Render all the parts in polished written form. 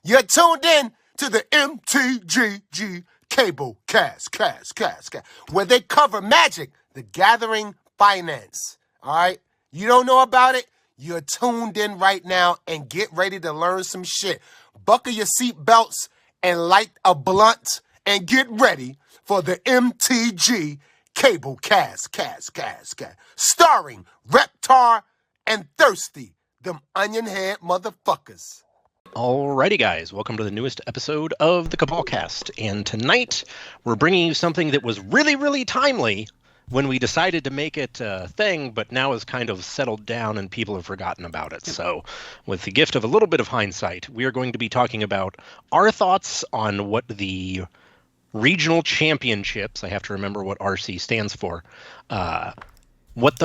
You're tuned in to the MtG Cable cast, where they cover Magic, the Gathering finance. All right? You don't know about it? You're tuned in right now and get ready to learn some shit. Buckle your seatbelts and light a blunt and get ready for the MtG Cable cast. Starring Reptar and Thirsty, them onion head motherfuckers. Alrighty, guys, welcome to the newest episode of the Cabal Cast, and tonight we're bringing you something that was really, really timely when we decided to make it a thing, but now has kind of settled down and people have forgotten about it. So, with the gift of a little bit of hindsight, we are going to be talking about our thoughts on what the regional championships, I have to remember what RC stands for, what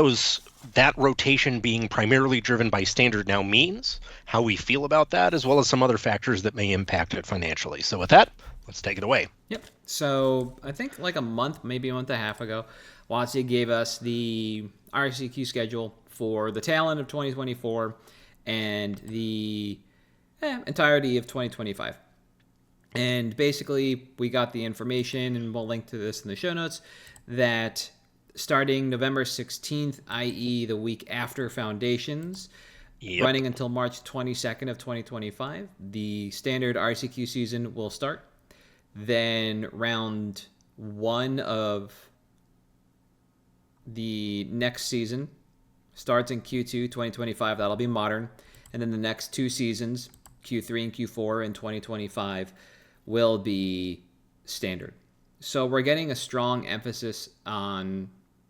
that rotation being primarily driven by standard now means, how we feel about that, as well as some other factors that may impact it financially. So with that, let's take it away. Yep. So I think like a month, maybe a month and a half ago, WotC gave us the RCQ schedule for the tail end of 2024 and the entirety of 2025. And basically, we got the information, and we'll link to this in the show notes, that starting November 16th, i.e. the week after Foundations, running until March 22nd of 2025, the standard RCQ season will start. Then round one of the next season starts in Q2 2025. That'll be Modern. And then the next two seasons, Q3 and Q4 in 2025, will be Standard. So we're getting a strong emphasis on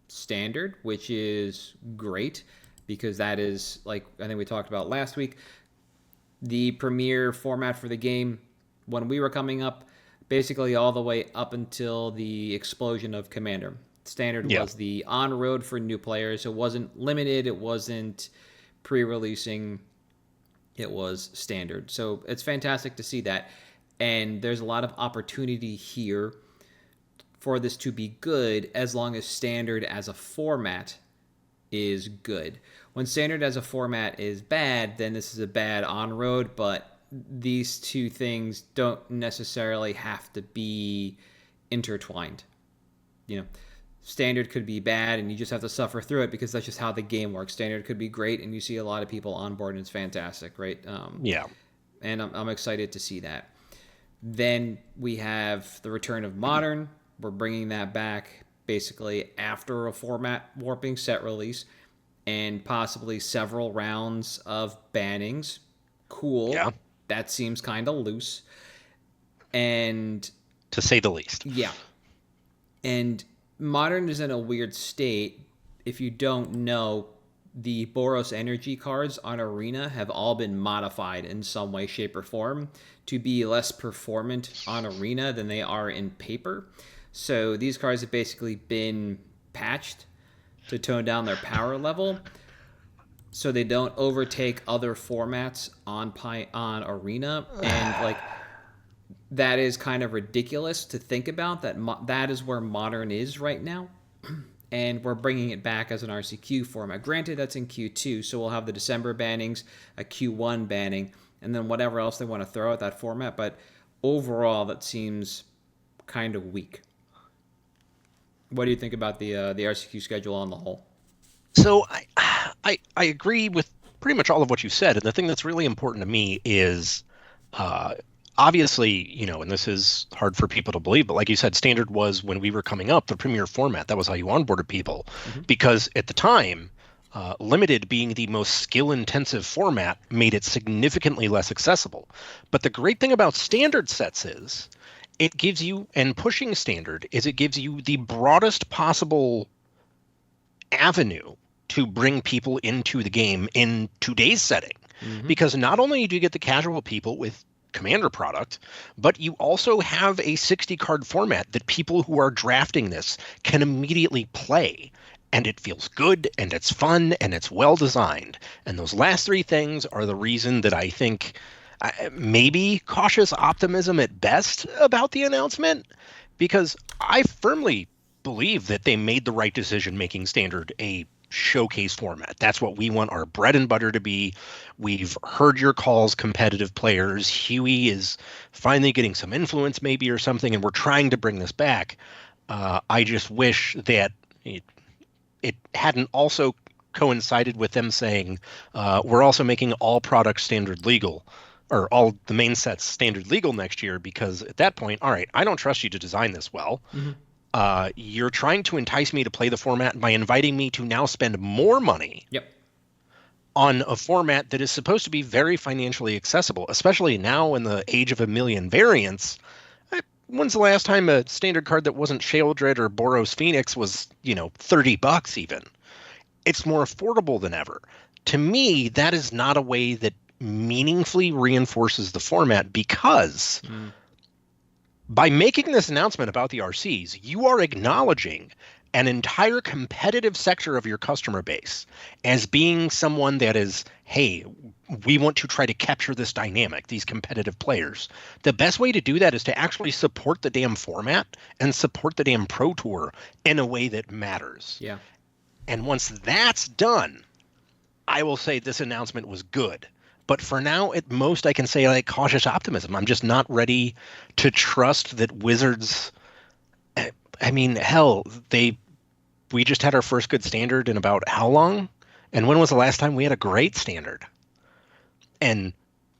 Standard, which is great because that is, like I think we talked about last week, the premier format for the game when we were coming up, basically all the way up until the explosion of Commander. Standard was the on-road for new players. It wasn't limited. It wasn't pre-releasing. It was Standard. So it's fantastic to see that. And there's a lot of opportunity here for this to be good as long as Standard as a format is good. When Standard as a format is bad, then this is a bad on-road, but these two things don't necessarily have to be intertwined. You know, Standard could be bad and you just have to suffer through it because that's just how the game works. Standard could be great and you see a lot of people on board and it's fantastic, right? And I'm excited to see that. Then we have the return of Modern. We're bringing that back basically after a format warping set release and possibly several rounds of bannings. Cool. Yeah. That seems kind of loose. And to say the least. Yeah. And Modern is in a weird state. If you don't know, the Boros energy cards on Arena have all been modified in some way, shape, or form to be less performant on Arena than they are in paper. So these cards have basically been patched to tone down their power level so they don't overtake other formats on Arena. And like that is kind of ridiculous to think about, that is where Modern is right now. And we're bringing it back as an RCQ format. Granted, that's in Q2, so we'll have the December bannings, a Q1 banning, and then whatever else they want to throw at that format. But overall, that seems kind of weak. What do you think about the RCQ schedule on the whole? So I agree with pretty much all of what you said, and the thing that's really important to me is obviously, you know, and this is hard for people to believe, but like you said, Standard was, when we were coming up, the premier format. That was how you onboarded people. Mm-hmm. Because at the time, Limited being the most skill-intensive format made it significantly less accessible. But the great thing about Standard sets is it gives you, and pushing Standard, is it gives you the broadest possible avenue to bring people into the game in today's setting. Mm-hmm. Because not only do you get the casual people with Commander product, but you also have a 60-card format that people who are drafting this can immediately play. And it feels good, and it's fun, and it's well designed. And those last three things are the reason that I think maybe cautious optimism at best about the announcement, because I firmly believe that they made the right decision making Standard a showcase format. That's what we want our bread and butter to be. We've heard your calls, competitive players. Huey is finally getting some influence, maybe, or something, and we're trying to bring this back. I just wish that it hadn't also coincided with them saying we're also making all products standard legal, or all the main sets standard legal next year, because at that point, all right, I don't trust you to design this well. You're trying to entice me to play the format by inviting me to now spend more money on a format that is supposed to be very financially accessible, especially now in the age of a million variants. When's the last time a standard card that wasn't Sheoldred or Boros Phoenix was, $30 even? It's more affordable than ever. To me, that is not a way that meaningfully reinforces the format, because by making this announcement about the RCs, you are acknowledging an entire competitive sector of your customer base as being someone that is, hey, we want to try to capture this dynamic, these competitive players. The best way to do that is to actually support the damn format and support the damn Pro Tour in a way that matters. Yeah. And once that's done, I will say this announcement was good. But for now, at most, I can say cautious optimism. I'm just not ready to trust that Wizards. I mean, hell, we just had our first good standard in about how long? And when was the last time we had a great standard? And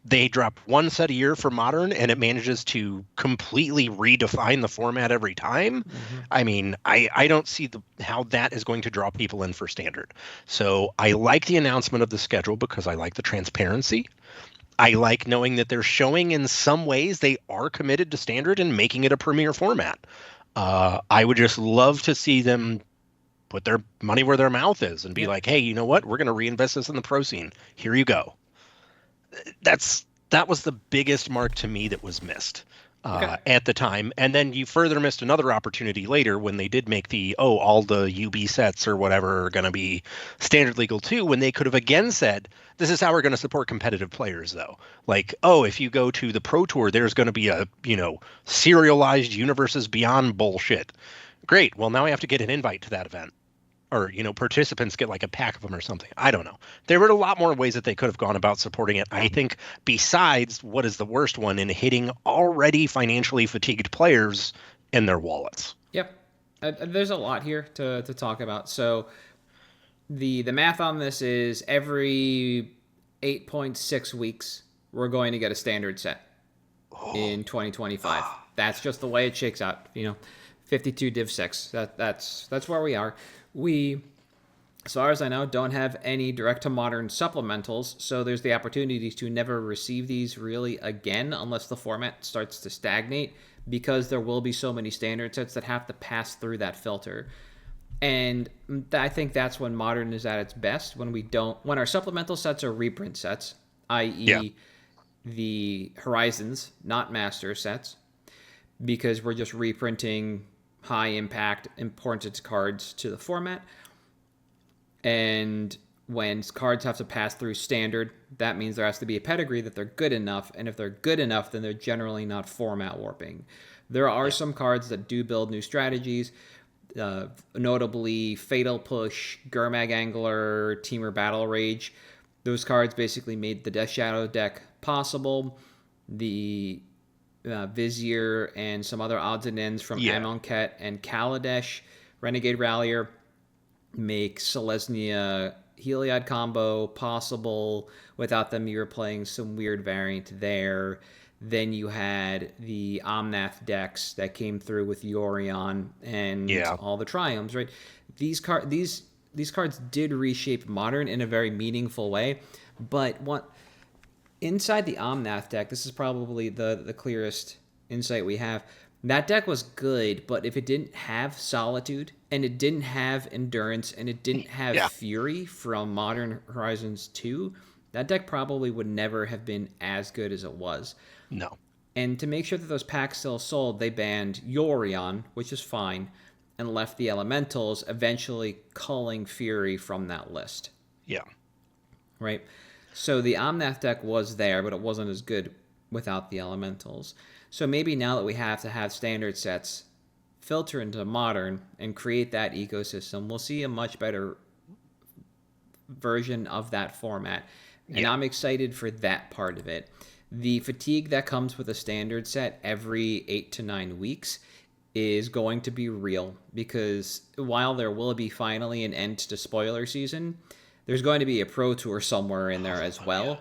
they drop one set a year for Modern, and it manages to completely redefine the format every time. I mean, I don't see how that is going to draw people in for Standard. So I like the announcement of the schedule because I like the transparency. I like knowing that they're showing in some ways they are committed to Standard and making it a premier format. I would just love to see them put their money where their mouth is and be like, hey, you know what? We're going to reinvest this in the pro scene. Here you go. That was the biggest mark to me that was missed at the time. And then you further missed another opportunity later when they did make all the UB sets or whatever are going to be standard legal too, when they could have again said, this is how we're going to support competitive players though. Like, if you go to the Pro Tour, there's going to be a, serialized Universes Beyond bullshit. Great. Well, now I have to get an invite to that event. Or, participants get like a pack of them or something. I don't know. There were a lot more ways that they could have gone about supporting it. I think besides what is the worst one in hitting already financially fatigued players in their wallets. Yep. There's a lot here to talk about. So the math on this is every 8.6 weeks, we're going to get a standard set in 2025. That's just the way it shakes out. 52 Div 6. That's where we are. We, as far as I know, don't have any direct-to-modern supplementals, so there's the opportunity to never receive these really again unless the format starts to stagnate, because there will be so many standard sets that have to pass through that filter. And I think that's when Modern is at its best, when our supplemental sets are reprint sets, i.e. the Horizons, not Master sets, because we're just reprinting high impact, important cards to the format. And when cards have to pass through standard, that means there has to be a pedigree that they're good enough. And if they're good enough, then they're generally not format warping. There are some cards that do build new strategies, notably Fatal Push, Gurmag Angler, Teamer Battle Rage. Those cards basically made the Death Shadow deck possible. The Vizier and some other odds and ends from Amonkhet and Kaladesh, Renegade Rallier, make Selesnya Heliod combo possible. Without them, you were playing some weird variant there. Then you had the Omnath decks that came through with Yorion and all the Triumphs, right? These cards did reshape Modern in a very meaningful way, but inside the Omnath deck, this is probably the clearest insight we have. That deck was good, but if it didn't have Solitude, and it didn't have Endurance, and it didn't have Fury from Modern Horizons 2, that deck probably would never have been as good as it was. No. And to make sure that those packs still sold, they banned Yorion, which is fine, and left the Elementals, eventually culling Fury from that list. Yeah. Right? So the Omnath deck was there, but it wasn't as good without the Elementals. So maybe now that we have to have standard sets filter into Modern and create that ecosystem, we'll see a much better version of that format. And Yeah. I'm excited for that part of it. The fatigue that comes with a standard set every 8 to 9 weeks is going to be real, because while there will be finally an end to spoiler season, there's going to be a Pro Tour somewhere in there as well. Yeah.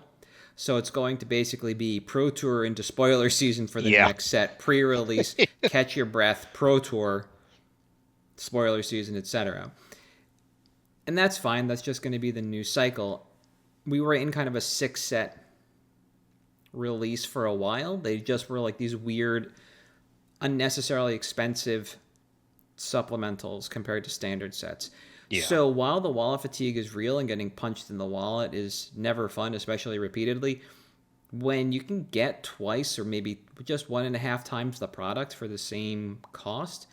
So it's going to basically be Pro Tour into spoiler season for the Yeah. next set, pre-release, catch your breath, Pro Tour, spoiler season, etc. And that's fine. That's just going to be the new cycle. We were in kind of a 6-set release for a while. They just were like these weird, unnecessarily expensive supplementals compared to standard sets. Yeah. So while the wallet fatigue is real and getting punched in the wallet is never fun, especially repeatedly, when you can get twice or maybe just 1.5 times the product for the same cost,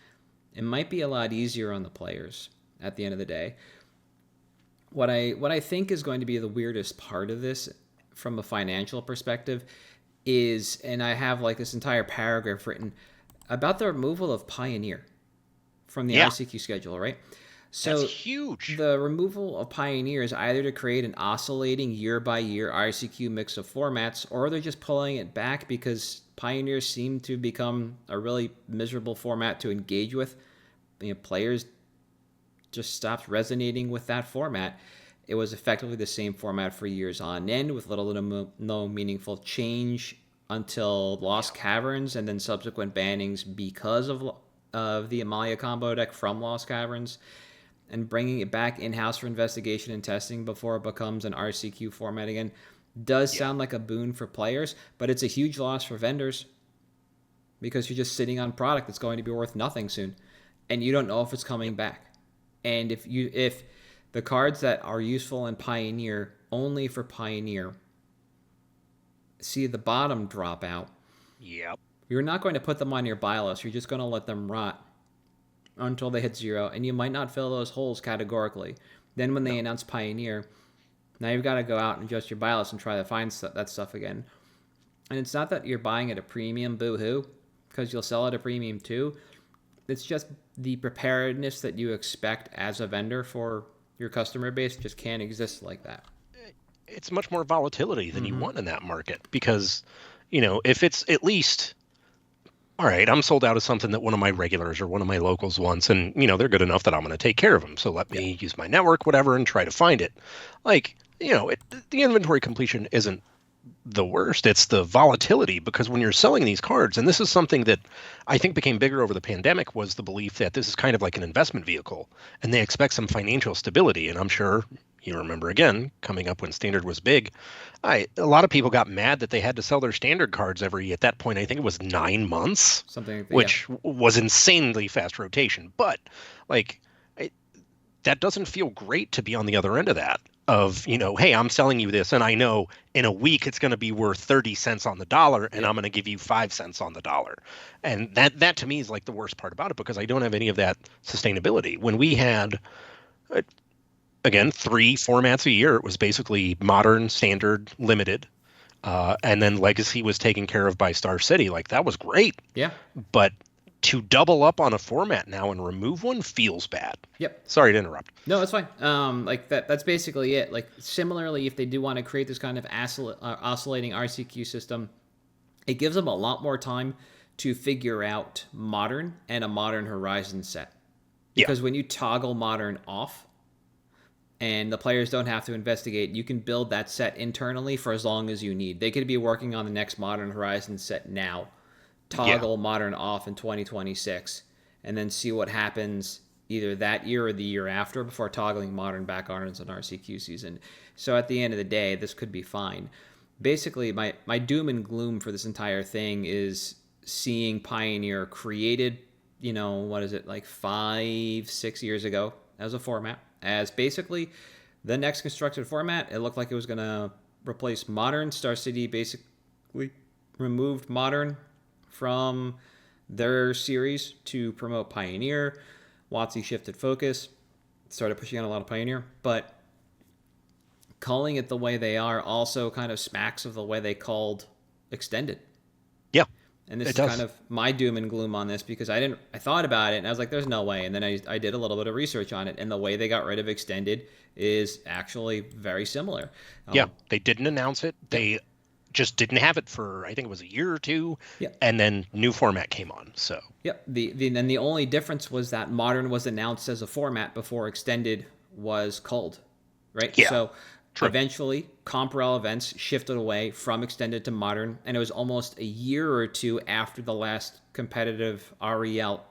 it might be a lot easier on the players at the end of the day. What I think is going to be the weirdest part of this from a financial perspective is, and I have like this entire paragraph written about the removal of Pioneer from the Yeah. RCQ schedule, right? So That's huge. the removal of Pioneer is either to create an oscillating year-by-year RCQ mix of formats, or they're just pulling it back because Pioneer seemed to become a really miserable format to engage with. Players just stopped resonating with that format. It was effectively the same format for years on end, with little to no meaningful change until Lost Caverns and then subsequent bannings because of the Amalia combo deck from Lost Caverns, and bringing it back in-house for investigation and testing before it becomes an RCQ format again does sound like a boon for players, but it's a huge loss for vendors because you're just sitting on product that's going to be worth nothing soon, and you don't know if it's coming back. And if the cards that are useful in Pioneer only for Pioneer see the bottom drop out, Yep. you're not going to put them on your buy list. You're just going to let them rot until they hit 0, and you might not fill those holes categorically. Then when they announce Pioneer, now you've got to go out and adjust your buy list and try to find that stuff again. And it's not that you're buying at a premium, boo-hoo, because you'll sell at a premium too. It's just the preparedness that you expect as a vendor for your customer base just can't exist like that. It's much more volatility than you want in that market, because, if it's at least, all right, I'm sold out of something that one of my regulars or one of my locals wants, and, they're good enough that I'm going to take care of them. So let me use my network, whatever, and try to find it. Like, the inventory completion isn't the worst. It's the volatility, because when you're selling these cards, and this is something that I think became bigger over the pandemic, was the belief that this is kind of like an investment vehicle and they expect some financial stability. And I'm sure you remember, again, coming up when Standard was big, a lot of people got mad that they had to sell their Standard cards at that point, I think it was 9 months, Something like that, which was insanely fast rotation. But that doesn't feel great to be on the other end of that. Of, hey, I'm selling you this, and I know in a week it's going to be worth 30 cents on the dollar, and I'm going to give you 5 cents on the dollar. And that to me is like the worst part about it, because I don't have any of that sustainability. When we had, again, 3 formats a year, it was basically Modern, Standard, Limited, and then Legacy was taken care of by Star City. Like, that was great. Yeah. But to double up on a format now and remove one feels bad. Yep. Sorry to interrupt. No, it's fine. That's basically it. Like, similarly, if they do want to create this kind of oscillating RCQ system, it gives them a lot more time to figure out Modern and a Modern Horizon set. Because when you toggle Modern off and the players don't have to investigate, you can build that set internally for as long as you need. They could be working on the next Modern Horizon set now, toggle Modern off in 2026, and then see what happens either that year or the year after before toggling Modern back on as an RCQ season. So at the end of the day, this could be fine. Basically, my doom and gloom for this entire thing is seeing Pioneer created, like 5-6 years ago as a format, as basically the next constructed format. It looked like it was going to replace Modern. Star City basically removed Modern from their series to promote Pioneer. WotC shifted focus, started pushing out a lot of Pioneer, but calling it the way they are also kind of smacks of the way they called Extended. Yeah. And this It is does. kind of my doom and gloom on this because I thought about it and I was like, there's no way. And then I did a little bit of research on it, and the way they got rid of extended is actually very similar. Yeah, they didn't announce it. Yep. They just didn't have it for, I think it was a year or two. Yeah. And then new format came on. So Yep. Then the only difference was that modern was announced as a format before extended was culled, right? Yeah, So true. eventually, Comp-Rel events shifted away from extended to modern, and it was almost a year or two after the last competitive REL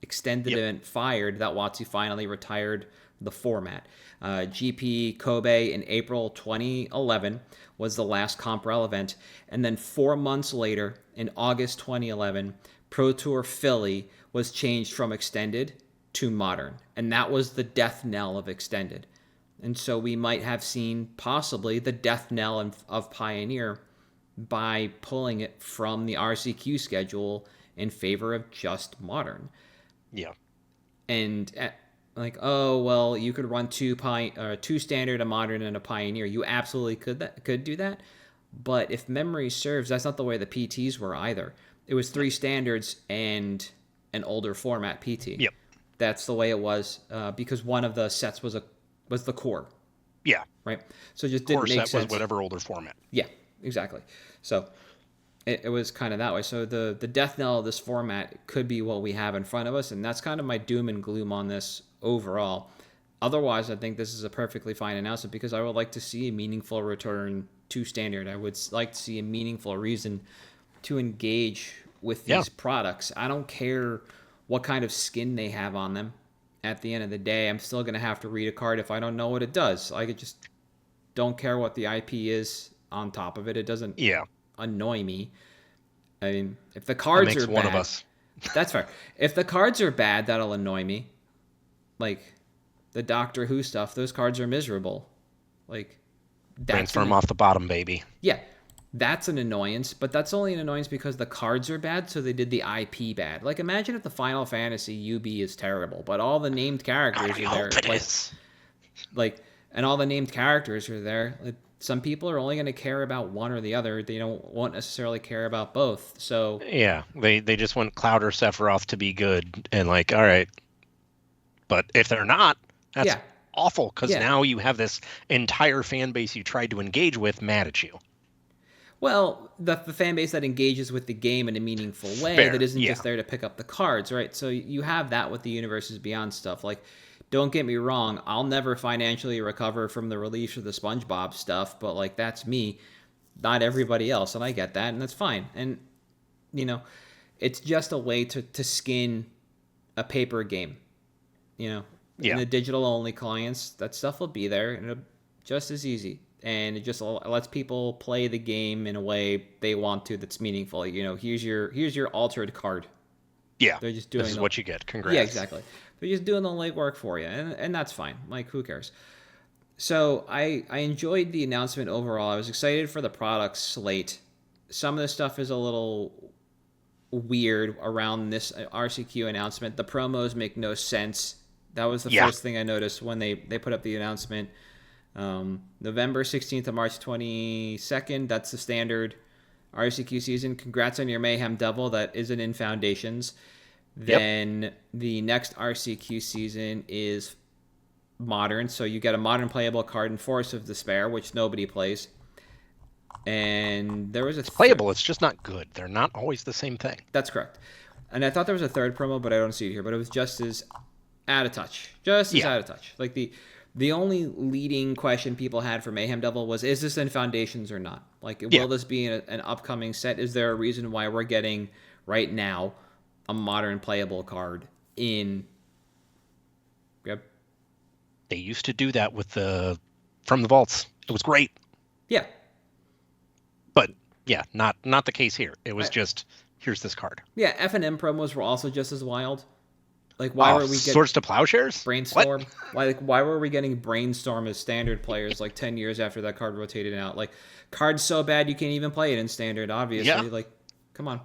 extended event fired that WotC finally retired the format. GP Kobe in April 2011 was the last Comp-Rel event, and then 4 months later, in August 2011, Pro Tour Philly was changed from extended to modern, and that was the death knell of extended. And so we might have seen possibly the death knell of Pioneer by pulling it from the RCQ schedule in favor of just modern. Yeah. And like, oh well, you could run two standard, a modern, and a Pioneer. You absolutely could do that. But if memory serves, that's not the way the PTs were either. It was 3 standards and an older format PT. Yep. That's the way it was because one of the sets was the core. Yeah. Right. So it just didn't Core make set sense. was whatever older format. Yeah, exactly. So it was kind of that way. So the death knell of this format could be what we have in front of us, and that's kind of my doom and gloom on this overall. Otherwise, I think this is a perfectly fine announcement because I would like to see a meaningful return to standard. I would like to see a meaningful reason to engage with these products. I don't care what kind of skin they have on them. At the end of the day, I'm still going to have to read a card if I don't know what it does. I just don't care what the IP is on top of it. It doesn't annoy me. I mean, if the cards are bad, one of us. That's fair. If the cards are bad, that'll annoy me. Like the Doctor Who stuff, those cards are miserable. Like Brainstorm off the bottom, baby. Yeah, that's an annoyance, but that's only an annoyance because the cards are bad, so they did the IP bad. Like, imagine if the Final Fantasy UB is terrible, but all the named characters are there. And all the named characters are there. Like, some people are only going to care about one or the other. They won't necessarily care about both. So yeah, they just want Cloud or Sephiroth to be good, and like, all right, but if they're not, that's awful because now you have this entire fan base you tried to engage with mad at you. Well, the fan base that engages with the game in a meaningful way that isn't just there to pick up the cards, right? So you have that with the Universes Beyond stuff. Like, don't get me wrong, I'll never financially recover from the release of the SpongeBob stuff, but like that's me, not everybody else, and I get that, and that's fine. And you know, it's just a way to skin a paper game. You know, in the digital only clients, that stuff will be there, and it'll just as easy. And it just lets people play the game in a way they want to that's meaningful. You know, here's your altered card. Yeah, they're just doing this is what you get. Congrats. Yeah, exactly. They're just doing the legwork for you, and that's fine. Like, who cares? So I enjoyed the announcement overall. I was excited for the product slate. Some of the stuff is a little weird around this RCQ announcement. The promos make no sense. That was the first thing I noticed when they put up the announcement. November 16th to March 22nd, that's the standard RCQ season. Congrats on your Mayhem Devil that isn't in Foundations. Then the next RCQ season is modern, so you get a modern playable card in Force of Despair, which nobody plays. And there was it's playable, it's just not good. They're not always the same thing. That's correct. And I thought there was a third promo, but I don't see it here. But it was just as out of touch. Just as out of touch. Like the only leading question people had for Mayhem Devil was, is this in Foundations or not? Like, will this be an upcoming set? Is there a reason why we're getting, right now, a modern playable card in... Yep. They used to do that with From the Vaults. It was great. Yeah. But, yeah, not the case here. It was just, here's this card. Yeah, F&M promos were also just as wild. Like, why were we getting Swords to Plowshares? Brainstorm? Why were we getting Brainstorm as standard players like 10 years after that card rotated out? Like, card's so bad you can't even play it in standard, obviously. Yeah. Like, come on.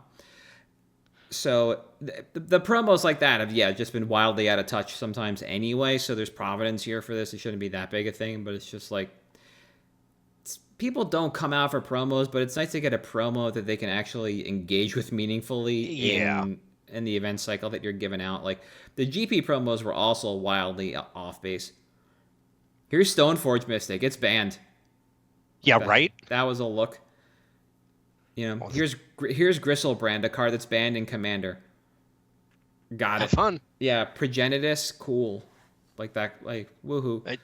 So the promos like that have just been wildly out of touch sometimes anyway. So there's providence here for this. It shouldn't be that big a thing, but it's just like people don't come out for promos, but it's nice to get a promo that they can actually engage with meaningfully in the event cycle that you're giving out. Like the GP promos were also wildly off base. Here's Stoneforge Mystic. It's banned. Yeah, right? That was a look. Here's Gristlebrand, a card that's banned in Commander. Got Have it. fun. Yeah, Progenitus, cool. Like that, like, woohoo.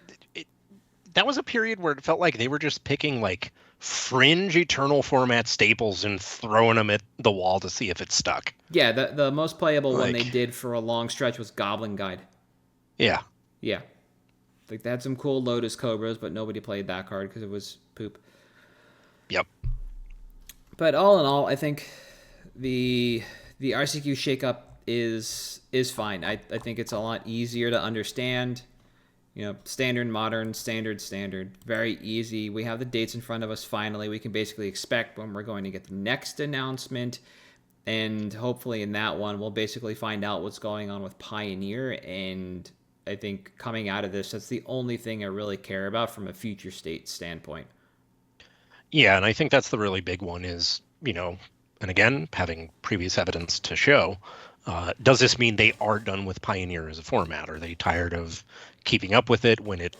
That was a period where it felt like they were just picking like fringe Eternal format staples and throwing them at the wall to see if it stuck. Yeah, the most playable one they did for a long stretch was Goblin Guide. Yeah. Yeah. Like they had some cool Lotus Cobras, but nobody played that card because it was poop. Yep. But all in all, I think the RCQ shakeup is fine. I think it's a lot easier to understand. Standard, modern, standard. Very easy. We have the dates in front of us finally. We can basically expect when we're going to get the next announcement. And hopefully in that one, we'll basically find out what's going on with Pioneer. And I think coming out of this, that's the only thing I really care about from a future state standpoint. Yeah, and I think that's the really big one is, and again, having previous evidence to show, does this mean they are done with Pioneer as a format? Are they tired of keeping up with it when it,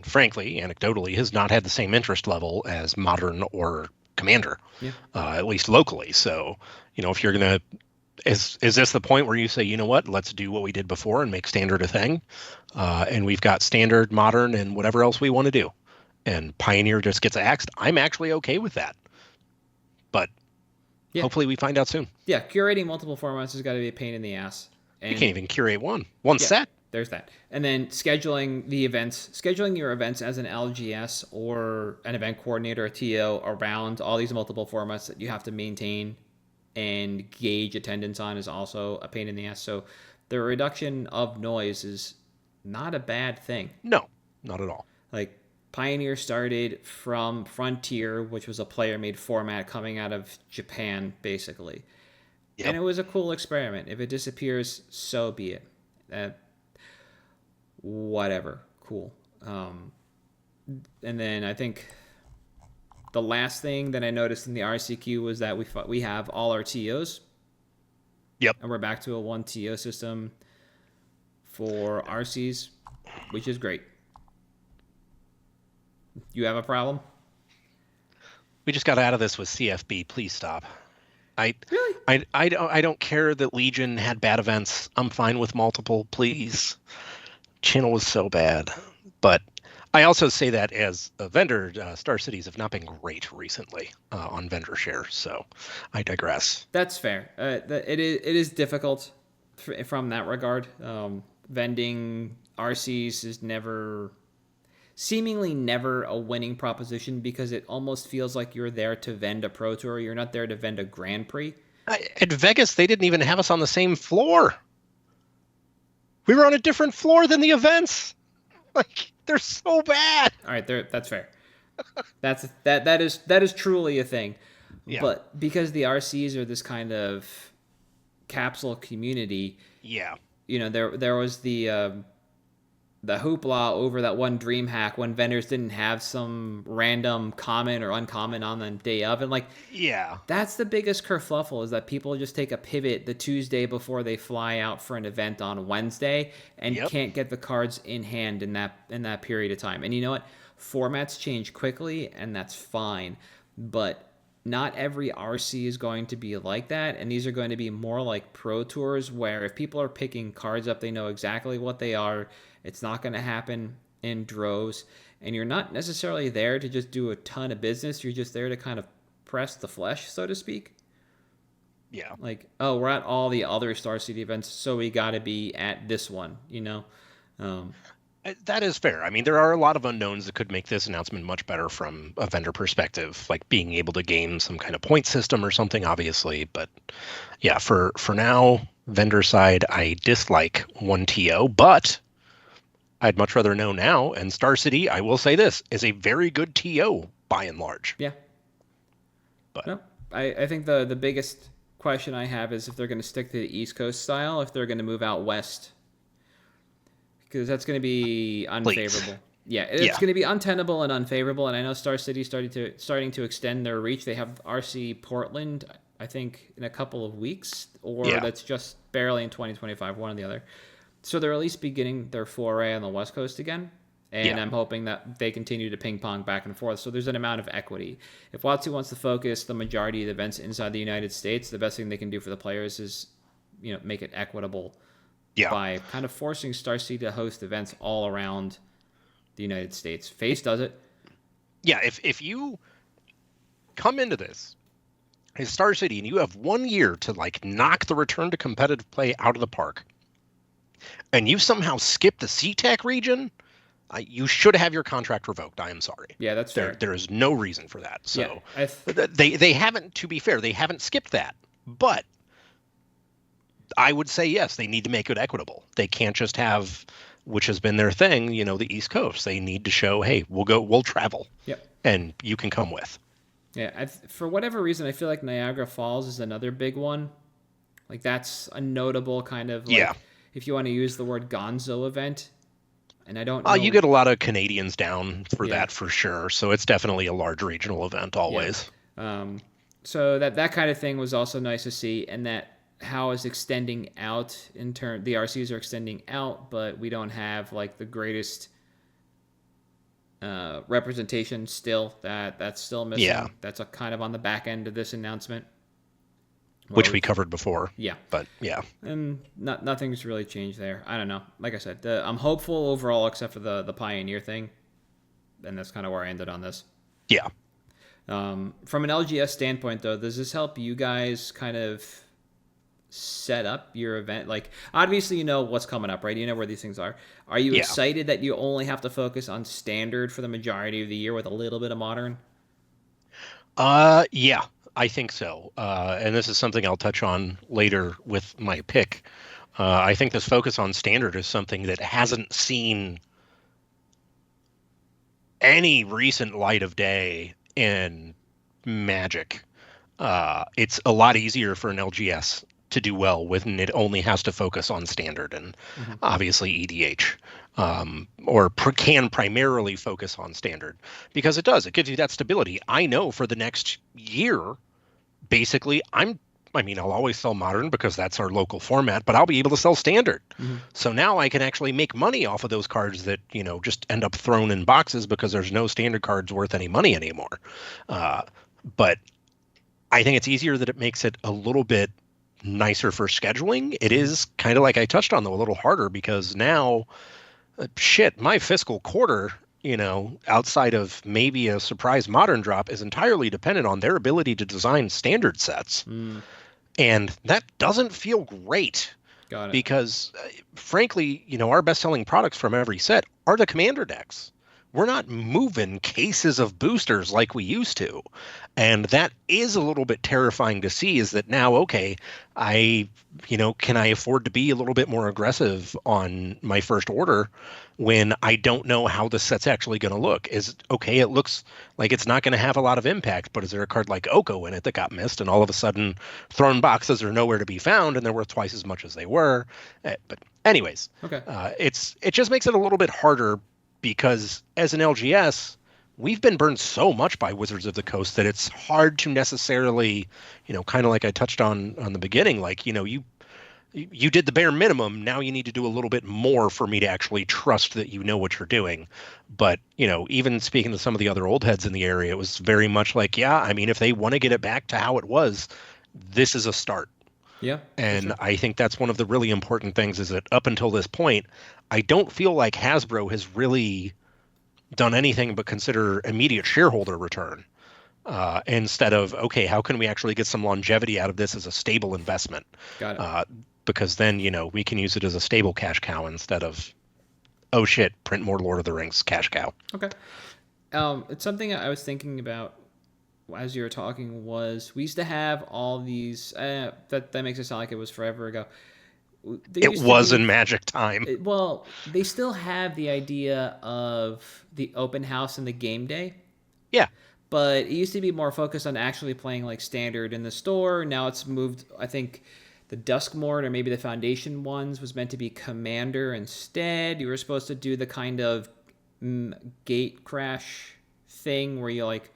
frankly, anecdotally, has not had the same interest level as Modern or Commander, at least locally? So, if you're going to, is this the point where you say, you know what, let's do what we did before and make Standard a thing? And we've got Standard, Modern, and whatever else we want to do. And Pioneer just gets axed. I'm actually okay with that. But hopefully we find out soon. Yeah, curating multiple formats has got to be a pain in the ass. And you can't even curate one set. There's that. And then scheduling your events as an LGS or an event coordinator, a TO, around all these multiple formats that you have to maintain and gauge attendance on is also a pain in the ass. So the reduction of noise is not a bad thing. No, not at all. Like, Pioneer started from Frontier, which was a player-made format coming out of Japan, basically. Yep. And it was a cool experiment. If it disappears, so be it. Whatever. Cool. And then I think the last thing that I noticed in the RCQ was that we have all our TOs. Yep. And we're back to a one TO system for RCs, which is great. You have a problem? We just got out of this with CFB. Please stop. Really? I don't care that Legion had bad events. I'm fine with multiple, please. Channel was so bad. But I also say that as a vendor, Star Cities have not been great recently on vendor share. So I digress. That's fair. It is difficult from that regard. Vending RCs is seemingly never a winning proposition because it almost feels like you're there to vend a Pro Tour. You're not there to vend a Grand Prix. At Vegas, they didn't even have us on the same floor. We were on a different floor than the events. Like, they're so bad. All right, that's fair. That is truly a thing. Yeah. But because the RCs are this kind of capsule community, there was the hoopla over that one dream hack when vendors didn't have some random common or uncommon on the day of. And that's the biggest kerfluffle, is that people just take a pivot the Tuesday before they fly out for an event on Wednesday and can't get the cards in hand in that period of time. And you know what? Formats change quickly, and that's fine. But not every RC is going to be like that, and these are going to be more like Pro Tours, where if people are picking cards up, they know exactly what they are. It's not going to happen in droves, and you're not necessarily there to just do a ton of business. You're just there to kind of press the flesh, so to speak. Yeah. Like, oh, we're at all the other Star City events, so we got to be at this one, That is fair. I mean, there are a lot of unknowns that could make this announcement much better from a vendor perspective, like being able to game some kind of point system or something, obviously. But yeah, for now, vendor side, I dislike one TO, but I'd much rather know now. And Star City, I will say this, is a very good TO by and large. Yeah. But no, I think the biggest question I have is if they're going to stick to the East Coast style, if they're going to move out west. Because that's going to be unfavorable. Yeah, it's going to be untenable and unfavorable. And I know Star City starting to extend their reach. They have RC Portland, I think, in a couple of weeks, or that's just barely in 2025, one or the other. So they're at least beginning their foray on the West Coast again. And I'm hoping that they continue to ping pong back and forth. So there's an amount of equity. If WotC wants to focus the majority of the events inside the United States, the best thing they can do for the players is, make it equitable by kind of forcing Star City to host events all around the United States. Face does it. Yeah, if you come into this as Star City and you have 1 year to knock the return to competitive play out of the park, and you somehow skip the SeaTac region, you should have your contract revoked. I am sorry. Yeah, that's fair. There is no reason for that. So they haven't, to be fair, they haven't skipped that. But I would say, yes, they need to make it equitable. They can't just have, which has been their thing, the East Coast. They need to show, hey, we'll travel. Yep. And you can come with. Yeah, for whatever reason, I feel like Niagara Falls is another big one. That's a notable kind of, if you want to use the word gonzo event. And I don't know. You get a lot of Canadians down for that for sure. So it's definitely a large regional event always. Yeah. So that kind of thing was also nice to see, and that how is extending out in turn. The RCs are extending out, but we don't have the greatest representation still. That's still missing. Yeah. That's a kind of on the back end of this announcement. Which we covered before. Yeah. But yeah. And nothing's really changed there. I don't know. Like I said, I'm hopeful overall except for the Pioneer thing. And that's kind of where I ended on this. Yeah. From an LGS standpoint, though, does this help you guys kind of set up your event? Obviously, you know what's coming up, right? You know where these things are. Are you excited that you only have to focus on standard for the majority of the year with a little bit of modern? Yeah. I think so. And this is something I'll touch on later with my pick. I think this focus on standard is something that hasn't seen any recent light of day in Magic. It's a lot easier for an LGS to do well when it only has to focus on standard and obviously EDH. Can primarily focus on standard because it gives you that stability. I know for the next year, basically, I'll always sell modern because that's our local format, but I'll be able to sell standard. So now I can actually make money off of those cards that, just end up thrown in boxes because there's no standard cards worth any money anymore. But I think it's easier that it makes it a little bit nicer for scheduling. It is kind of like I touched on, though, a little harder because now, my fiscal quarter, outside of maybe a surprise modern drop, is entirely dependent on their ability to design standard sets. And that doesn't feel great. Got it. Because, frankly, our best-selling products from every set are the commander decks. We're not moving cases of boosters like we used to. And that is a little bit terrifying to see, is that now, okay, can I afford to be a little bit more aggressive on my first order when I don't know how the set's actually going to look? It looks like it's not going to have a lot of impact, but is there a card like Oko in it that got missed and all of a sudden thrown boxes are nowhere to be found and they're worth twice as much as they were? But anyways, okay. It just makes it a little bit harder because as an LGS, we've been burned so much by Wizards of the Coast that it's hard to necessarily, kind of like I touched on the beginning, you did the bare minimum. Now you need to do a little bit more for me to actually trust that you know what you're doing. But, even speaking to some of the other old heads in the area, it was very much like, if they want to get it back to how it was, this is a start. Yeah. And sure. I think that's one of the really important things is that up until this point, I don't feel like Hasbro has really done anything but consider immediate shareholder return instead of, okay, how can we actually get some longevity out of this as a stable investment? Got it. Because then, we can use it as a stable cash cow instead of, oh shit, print more Lord of the Rings cash cow. Okay. It's something I was thinking about as you were talking was we used to have all these, that makes it sound like it was forever ago. It was in Magic time. Well, they still have the idea of the open house and the game day. Yeah. But it used to be more focused on actually playing standard in the store. Now it's moved, I think the Duskmorn or maybe the Foundation ones was meant to be Commander instead. You were supposed to do the kind of gate crash thing where you like,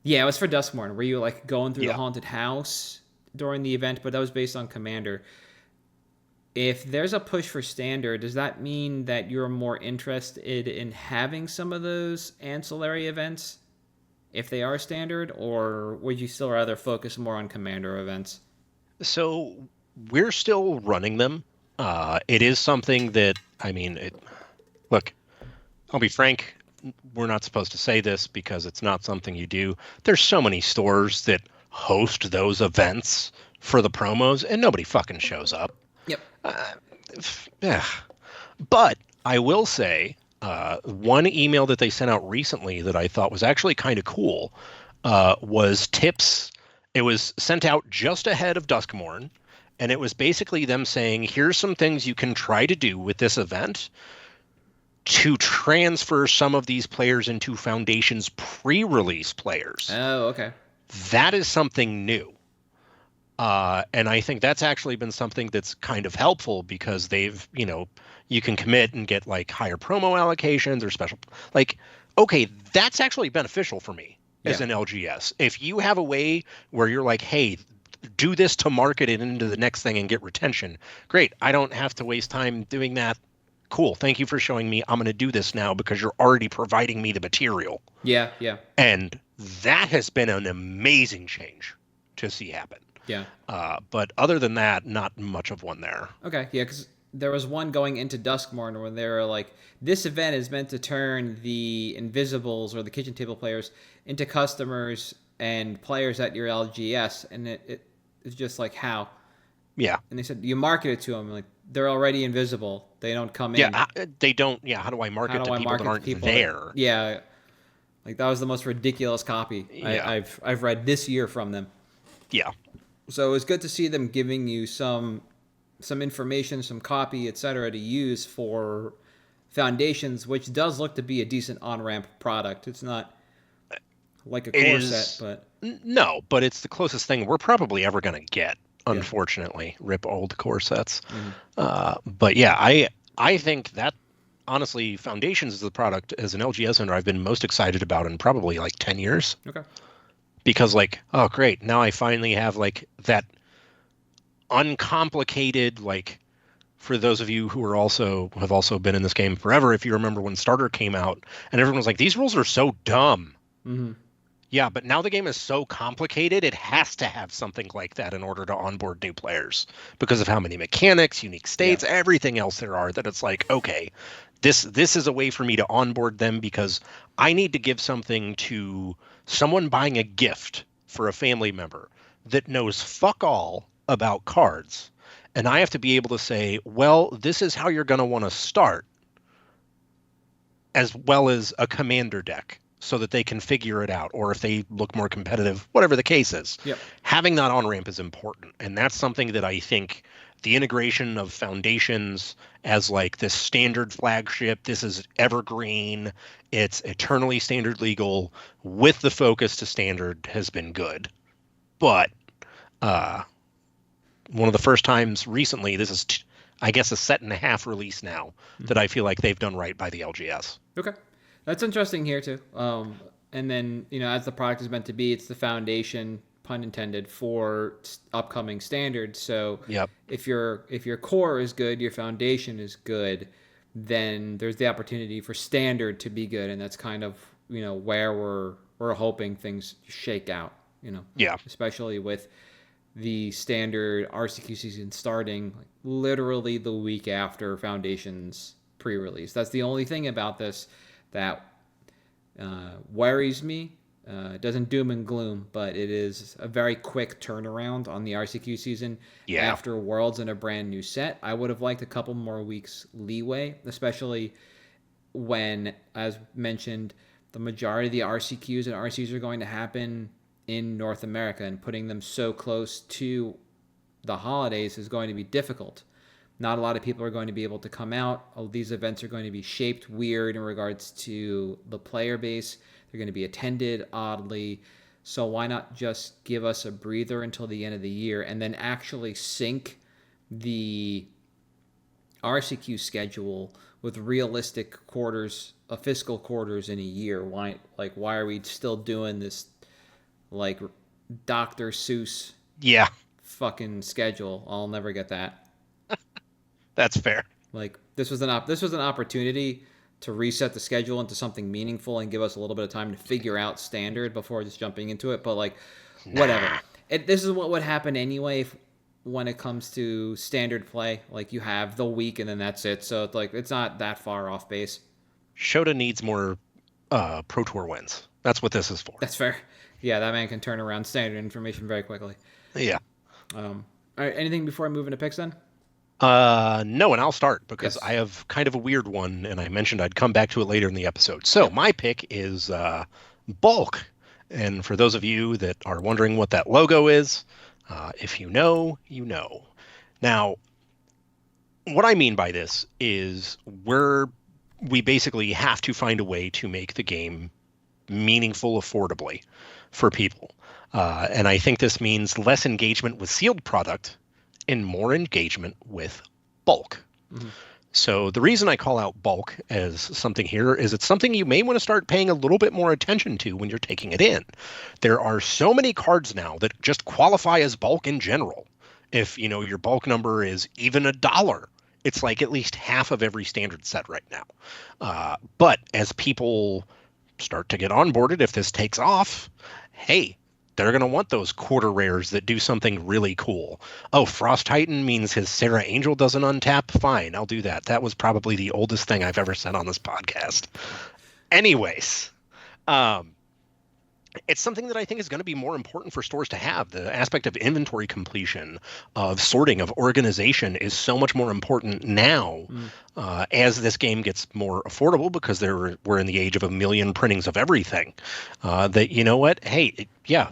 yeah, it was for Duskmorn, where you like going through the haunted house during the event, but that was based on Commander. If there's a push for Standard, does that mean that you're more interested in having some of those ancillary events if they are Standard, or would you still rather focus more on Commander events? So we're still running them. It is something that, I mean, look, I'll be frank, we're not supposed to say this because it's not something you do. There's so many stores that host those events for the promos, and nobody fucking shows up. Yep. Yeah. But I will say, one email that they sent out recently that I thought was actually kind of cool was tips. It was sent out just ahead of Duskmorn, and it was basically them saying, here's some things you can try to do with this event to transfer some of these players into Foundation's pre-release players. Oh, okay. That is something new. And I think that's actually been something that's kind of helpful because they've, you can commit and get like higher promo allocations or special, like, okay, that's actually beneficial for me as an LGS. If you have a way where you're like, hey, do this to market it into the next thing and get retention, great. I don't have to waste time doing that. Cool. Thank you for showing me. I'm going to do this now because you're already providing me the material. Yeah. And that has been an amazing change to see happen. Yeah. But other than that, not much of one there. Okay. Yeah, because there was one going into Duskmorn where they were like, this event is meant to turn the Invisibles or the kitchen table players into customers and players at your LGS. And it's just like, how? Yeah. And they said, you market it to them. Like, they're already invisible. They don't come in. Yeah, they don't. Yeah, how do I market to people that aren't there? Yeah. Like, that was the most ridiculous copy I've read this year from them. Yeah. So it's good to see them giving you some information, some copy, etc., to use for Foundations, which does look to be a decent on-ramp product. It's not like a core set, but no, but it's the closest thing we're probably ever going to get. Unfortunately, rip old core sets. Mm-hmm. But yeah, I think that honestly, Foundations is the product as an LGS owner I've been most excited about in probably like 10 years. Okay. Because like, oh great, now I finally have like that uncomplicated, like, for those of you who have also been in this game forever, if you remember when Starter came out and everyone was like, these rules are so dumb. Mm-hmm. Yeah, but now the game is so complicated, it has to have something like that in order to onboard new players because of how many mechanics, unique states, everything else there are, that it's like, okay, this is a way for me to onboard them because I need to give something to someone buying a gift for a family member that knows fuck all about cards. And I have to be able to say, well, this is how you're going to want to start, as well as a commander deck, so that they can figure it out, or if they look more competitive, whatever the case is. Yep. Having that on-ramp is important, and that's something that I think the integration of Foundations as like this standard flagship, this is evergreen, it's eternally standard legal, with the focus to standard has been good. But one of the first times recently, this is, I guess, a set and a half release now, that I feel like they've done right by the LGS. Okay. That's interesting here too. And then, as the product is meant to be, it's the foundation, pun intended, for upcoming standards. So if your core is good, your foundation is good, then there's the opportunity for standard to be good, and that's kind of where we're hoping things shake out. Especially with the standard RCQ season starting like literally the week after Foundation's pre-release. That's the only thing about this that worries me. It doesn't doom and gloom, but it is a very quick turnaround on the RCQ season after Worlds and a brand new set. I would have liked a couple more weeks leeway, especially when, as mentioned, the majority of the RCQs and RCs are going to happen in North America, and putting them so close to the holidays is going to be difficult. Not a lot of people are going to be able to come out. All these events are going to be shaped weird in regards to the player base. They're going to be attended oddly. So why not just give us a breather until the end of the year and then actually sync the RCQ schedule with realistic quarters, fiscal quarters in a year. Why are we still doing this like Dr. Seuss Yeah, fucking schedule? I'll never get that. that's fair. Like this was an opportunity to reset the schedule into something meaningful and give us a little bit of time to figure out standard before just jumping into it. But like, whatever. This is what would happen anyway when it comes to standard play. Like you have the week and then that's it. So it's like it's not that far off base. Shota needs more Pro Tour wins. That's what this is for. That's fair. Yeah, that man can turn around standard information very quickly. Yeah. All right. Anything before I move into picks then? No, and I'll start because Yes. I have kind of a weird one, and I mentioned I'd come back to it later in the episode. So my pick is Bulk. And for those of you that are wondering what that logo is, if you know, you know. Now, what I mean by this is we basically have to find a way to make the game meaningful affordably for people. And I think this means less engagement with sealed product and more engagement with bulk. Mm-hmm. So the reason I call out bulk as something here is it's something you may want to start paying a little bit more attention to when you're taking it in. There are so many cards now that just qualify as bulk in general. If your bulk number is even $1, it's like at least half of every standard set right now. But as people start to get onboarded, if this takes off, hey, they're going to want those quarter rares that do something really cool. Oh, Frost Titan means his Sarah Angel doesn't untap? Fine, I'll do that. That was probably the oldest thing I've ever said on this podcast. Anyways, it's something that I think is going to be more important for stores to have. The aspect of inventory completion, of sorting, of organization is so much more important now as this game gets more affordable because we're in the age of a million printings of everything. That, you know what? Hey,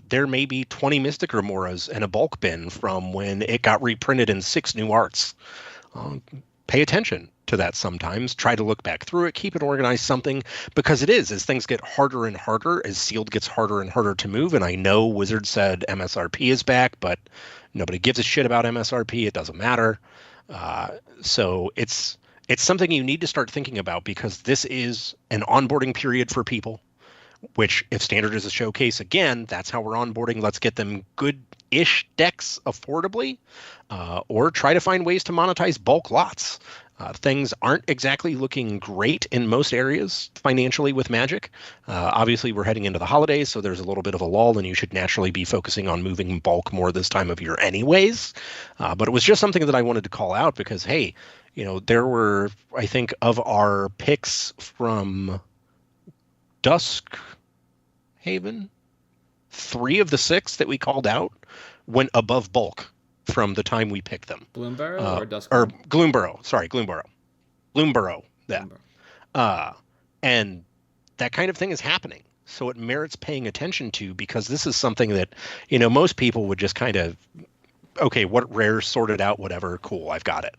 there may be 20 Mystic Remoras in a bulk bin from when it got reprinted in 6 new arts. Pay attention to that sometimes. Try to look back through it, keep it organized, something, because it is, as things get harder and harder, as sealed gets harder and harder to move. And I know Wizard said MSRP is back, but nobody gives a shit about MSRP. It doesn't matter. So it's something you need to start thinking about because this is an onboarding period for people, which if standard is a showcase, again, that's how we're onboarding. Let's get them good-ish decks affordably, or try to find ways to monetize bulk lots. Things aren't exactly looking great in most areas financially with Magic. Obviously, we're heading into the holidays, so there's a little bit of a lull, and you should naturally be focusing on moving bulk more this time of year anyways. But it was just something that I wanted to call out because, hey, there were, I think, of our picks from Dusk Haven, 3 of the 6 that we called out went above bulk from the time we picked them. Bloomburrow or Dusk? Or Gloomborough. Sorry, Gloomborough. Yeah. And that kind of thing is happening. So it merits paying attention to because this is something that, most people would just kind of, okay, what rares sorted out, whatever, cool, I've got it.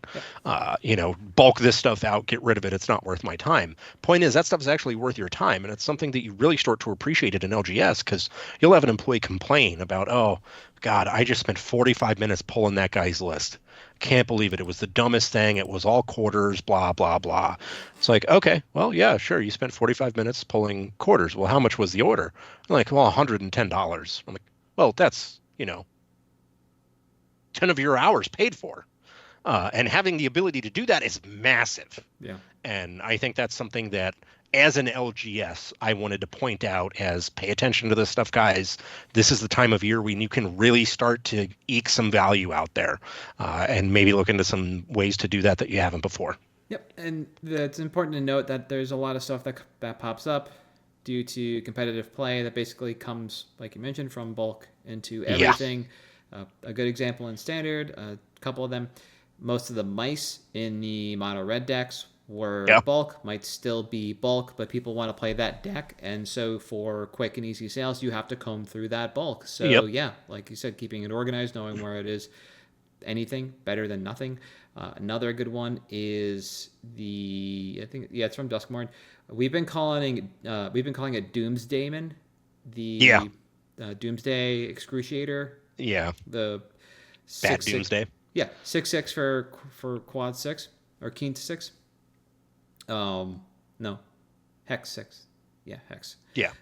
Bulk this stuff out, get rid of it. It's not worth my time. Point is, that stuff is actually worth your time, and it's something that you really start to appreciate it in LGS because you'll have an employee complain about, oh, God, I just spent 45 minutes pulling that guy's list. Can't believe it. It was the dumbest thing. It was all quarters, blah, blah, blah. It's like, okay, well, yeah, sure. You spent 45 minutes pulling quarters. Well, how much was the order? I'm like, well, $110. I'm like, well, that's, 10 of your hours paid for. And having the ability to do that is massive. Yeah. And I think that's something that, as an LGS, I wanted to point out as pay attention to this stuff, guys. This is the time of year when you can really start to eke some value out there and maybe look into some ways to do that you haven't before. Yep. And it's important to note that there's a lot of stuff that pops up due to competitive play that basically comes, like you mentioned, from bulk into everything. Yeah. A good example in standard, a couple of them, most of the mice in the mono red decks were bulk, might still be bulk, but people want to play that deck. And so for quick and easy sales, you have to comb through that bulk. So yeah, like you said, keeping it organized, knowing where it is, anything better than nothing. Another good one is it's from Duskmorn. We've been calling it Doomsdayman, the Doomsday Excruciator. Yeah. The Bad Doomsday. Yeah, 6/6 for quad 6. or Keen 6. No, Hex 6. Yeah, Hex. Yeah.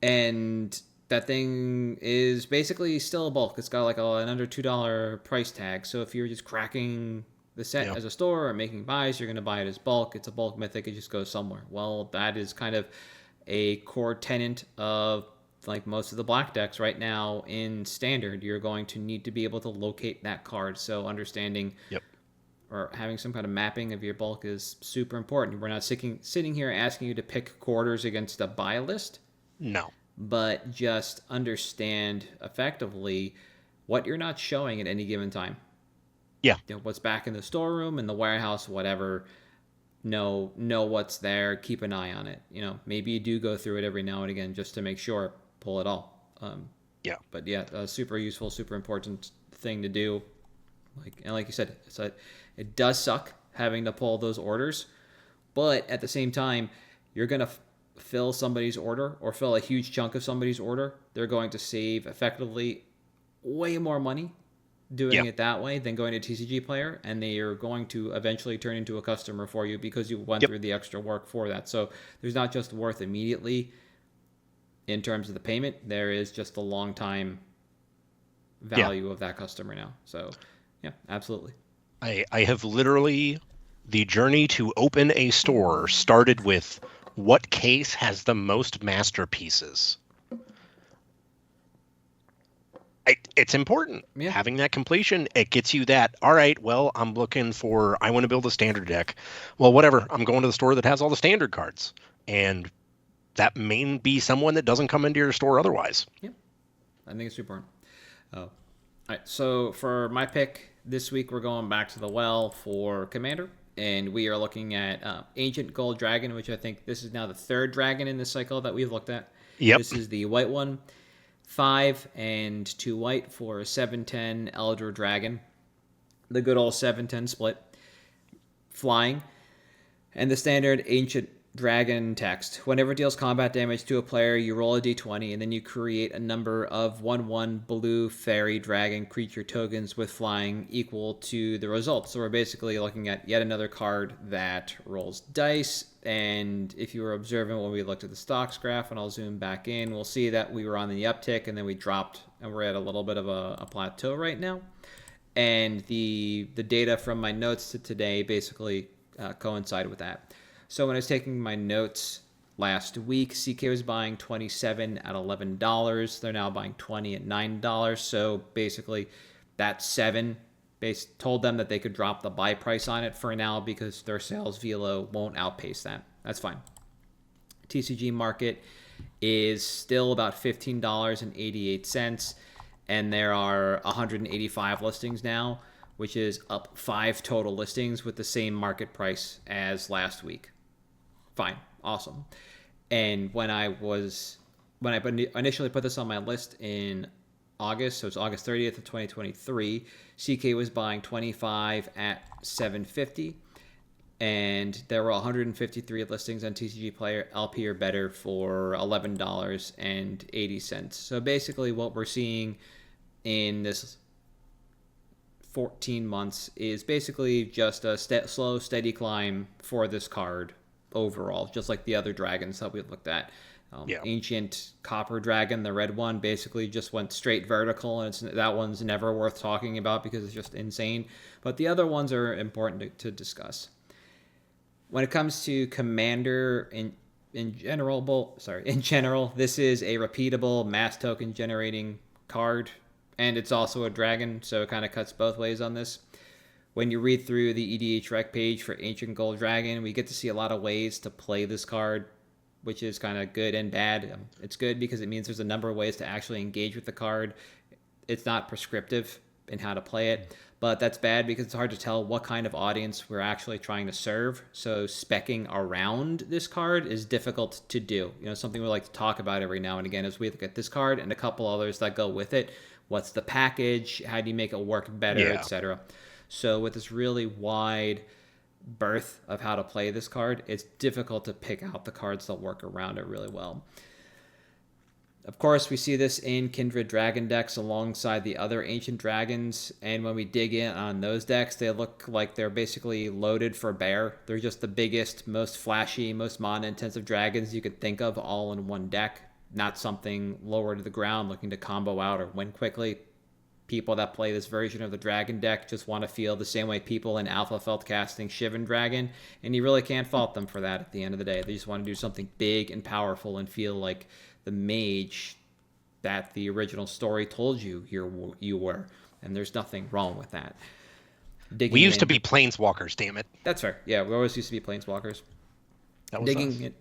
And that thing is basically still a bulk. It's got like an under $2 price tag. So if you're just cracking the set as a store or making buys, you're going to buy it as bulk. It's a bulk mythic. It just goes somewhere. Well, that is kind of a core tenet of like most of the black decks right now in standard. You're going to need to be able to locate that card. So understanding or having some kind of mapping of your bulk is super important. We're not sitting here asking you to pick quarters against a buy list. No. But just understand effectively what you're not showing at any given time. Yeah. What's back in the storeroom, in the warehouse, whatever. Know what's there. Keep an eye on it. Maybe you do go through it every now and again just to make sure. Pull it all. But yeah, a super useful, super important thing to do. Like you said, it does suck having to pull those orders, but at the same time, you're gonna fill somebody's order or fill a huge chunk of somebody's order. They're going to save effectively way more money doing it that way than going to TCG Player, and they are going to eventually turn into a customer for you because you went through the extra work for that. So there's not just worth immediately in terms of the payment, there is just the long time value of that customer now. So yeah, absolutely. I have literally, the journey to open a store started with what case has the most masterpieces. It's important. Having that completion, it gets you that, all right, well, I want to build a standard deck. Well, whatever, I'm going to the store that has all the standard cards. And that may be someone that doesn't come into your store otherwise. Yeah, I think it's super important. All right, so for my pick this week, we're going back to the well for Commander. And we are looking at Ancient Gold Dragon, which I think this is now the third dragon in this cycle that we've looked at. Yep. This is the white one. 5 and 2 white for a 7/10 Elder Dragon. The good old 7/10 split. Flying. And the standard Ancient Dragon text. Whenever it deals combat damage to a player, you roll a d20, and then you create a number of 1/1 blue fairy dragon creature tokens with flying equal to the result. So we're basically looking at yet another card that rolls dice. And if you were observant when we looked at the stocks graph, and I'll zoom back in, we'll see that we were on the uptick, and then we dropped, and we're at a little bit of a plateau right now. And the data from my notes to today basically coincide with that. So when I was taking my notes last week, CK was buying 27 at $11. They're now buying 20 at $9. So basically, that 7 told them that they could drop the buy price on it for now because their sales velo won't outpace that. That's fine. TCG market is still about $15.88, and there are 185 listings now, which is up 5 total listings with the same market price as last week. Fine. Awesome. And when I initially put this on my list in August, so it's August 30th of 2023, CK was buying 25 at $7.50, and there were 153 listings on TCG Player LP or better for $11.80. So basically what we're seeing in this 14 months is basically just a slow, steady climb for this card overall, just like the other dragons that we looked at. Ancient Copper Dragon, the red one, basically just went straight vertical, and that one's never worth talking about because it's just insane. But the other ones are important to discuss. When it comes to Commander in general, this is a repeatable mass token generating card, and it's also a dragon, so it kind of cuts both ways on this. When you read through the EDH rec page for Ancient Gold Dragon, we get to see a lot of ways to play this card, which is kind of good and bad. It's good because it means there's a number of ways to actually engage with the card. It's not prescriptive in how to play it, but that's bad because it's hard to tell what kind of audience we're actually trying to serve. So speccing around this card is difficult to do. Something we like to talk about every now and again as we look at this card and a couple others that go with it. What's the package? How do you make it work better, etc. So with this really wide berth of how to play this card, it's difficult to pick out the cards that work around it really well. Of course, we see this in Kindred Dragon decks alongside the other Ancient Dragons, and when we dig in on those decks, they look like they're basically loaded for bear. They're just the biggest, most flashy, most mana-intensive dragons you could think of all in one deck, not something lower to the ground looking to combo out or win quickly. People that play this version of the Dragon deck just want to feel the same way people in Alpha felt casting Shivan Dragon, and you really can't fault them for that at the end of the day. They just want to do something big and powerful and feel like the mage that the original story told you you were, and there's nothing wrong with that. We used to be planeswalkers, damn it. That's fair. Yeah, we always used to be planeswalkers. That was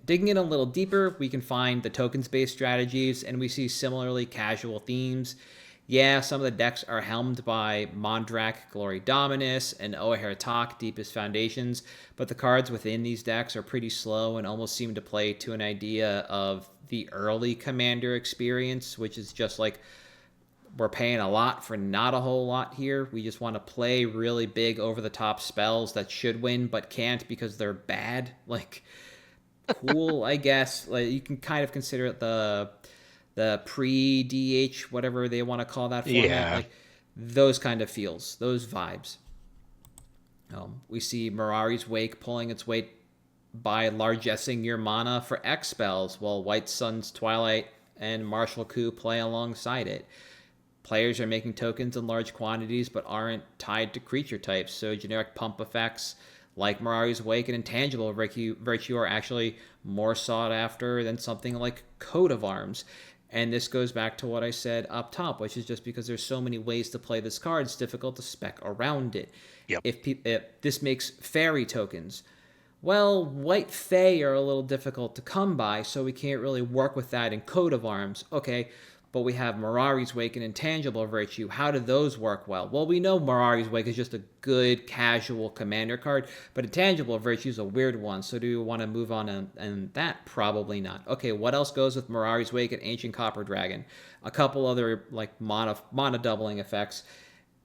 Digging in a little deeper, we can find the tokens-based strategies, and we see similarly casual themes. Yeah, some of the decks are helmed by Mondrak, Glory Dominus, and Oahertak, Deepest Foundations, but the cards within these decks are pretty slow and almost seem to play to an idea of the early Commander experience, which is just like, we're paying a lot for not a whole lot here. We just want to play really big over-the-top spells that should win but can't because they're bad. Like, cool, I guess. Like, you can kind of consider it the pre-DH, whatever they want to call that format. Yeah. Like, those kind of feels, those vibes. We see Mirari's Wake pulling its weight by largessing your mana for X spells, while White Sun's Twilight and Martial Coup play alongside it. Players are making tokens in large quantities but aren't tied to creature types, so generic pump effects like Mirari's Wake and Intangible Virtue are actually more sought after than something like Coat of Arms. And this goes back to what I said up top, which is just because there's so many ways to play this card, it's difficult to spec around it. Yep. If this makes fairy tokens, well, white fae are a little difficult to come by, so we can't really work with that in Coat of Arms. Okay, but we have Mirari's Wake and Intangible Virtue. How do those work well? Well, we know Mirari's Wake is just a good casual commander card, but Intangible Virtue is a weird one, so do you want to move on and that? Probably not. Okay, what else goes with Mirari's Wake and Ancient Copper Dragon? A couple other like mana doubling effects,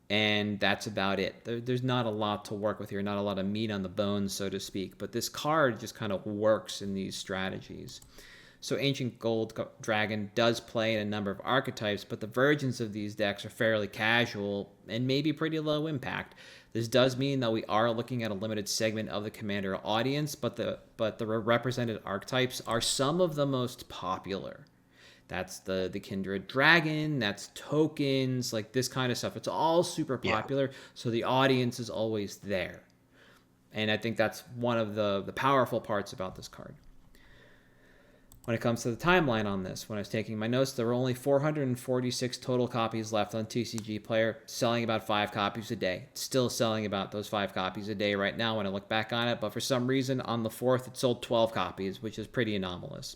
and that's about it. There's not a lot to work with here, not a lot of meat on the bones, so to speak, but this card just kind of works in these strategies. So Ancient Gold Dragon does play in a number of archetypes, but the versions of these decks are fairly casual and maybe pretty low impact. This does mean that we are looking at a limited segment of the Commander audience, but the represented archetypes are some of the most popular. That's the Kindred Dragon, that's tokens, like this kind of stuff. It's all super popular, so the audience is always there. And I think that's one of the powerful parts about this card. When it comes to the timeline on this, when I was taking my notes, there were only 446 total copies left on TCG Player, selling about 5 copies a day. It's still selling about those 5 copies a day right now when I look back on it, but for some reason on the 4th it sold 12 copies, which is pretty anomalous.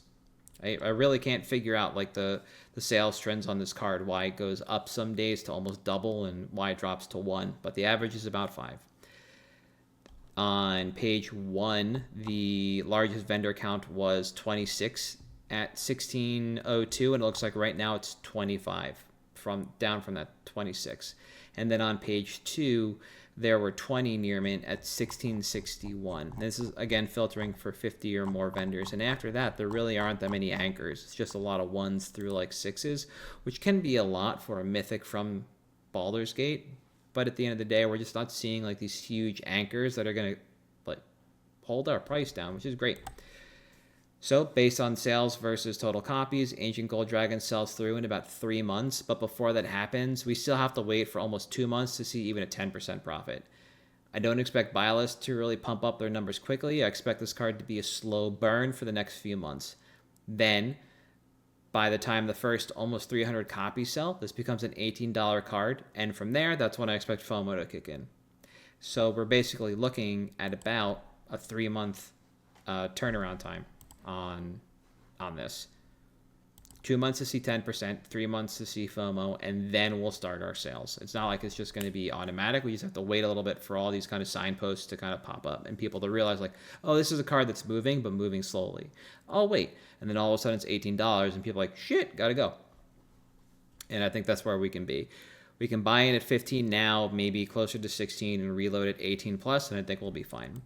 I really can't figure out like the sales trends on this card, why it goes up some days to almost double and why it drops to 1, but the average is about 5. On page 1, the largest vendor count was 26 at 1602, and it looks like right now it's 25, down from that 26. And then on page 2, there were 20 near mint at 1661. This is, again, filtering for 50 or more vendors. And after that, there really aren't that many anchors. It's just a lot of 1s through like 6s, which can be a lot for a mythic from Baldur's Gate. But at the end of the day, we're just not seeing like these huge anchors that are going to like hold our price down, which is great. So based on sales versus total copies, Ancient Gold Dragon sells through in about 3 months. But before that happens, we still have to wait for almost 2 months to see even a 10% profit. I don't expect buy lists to really pump up their numbers quickly. I expect this card to be a slow burn for the next few months. Then, by the time the first almost 300 copies sell, this becomes an $18 card, and from there, that's when I expect FOMO to kick in. So we're basically looking at about a 3-month turnaround time on this. 2 months to see 10%, 3 months to see FOMO, and then we'll start our sales. It's not like it's just going to be automatic. We just have to wait a little bit for all these kind of signposts to kind of pop up and people to realize like, oh, this is a card that's moving, but moving slowly. Oh, wait. And then all of a sudden it's $18 and people are like, shit, gotta go. And I think that's where we can be. We can buy in at 15 now, maybe closer to 16 and reload at 18 plus, and I think we'll be fine.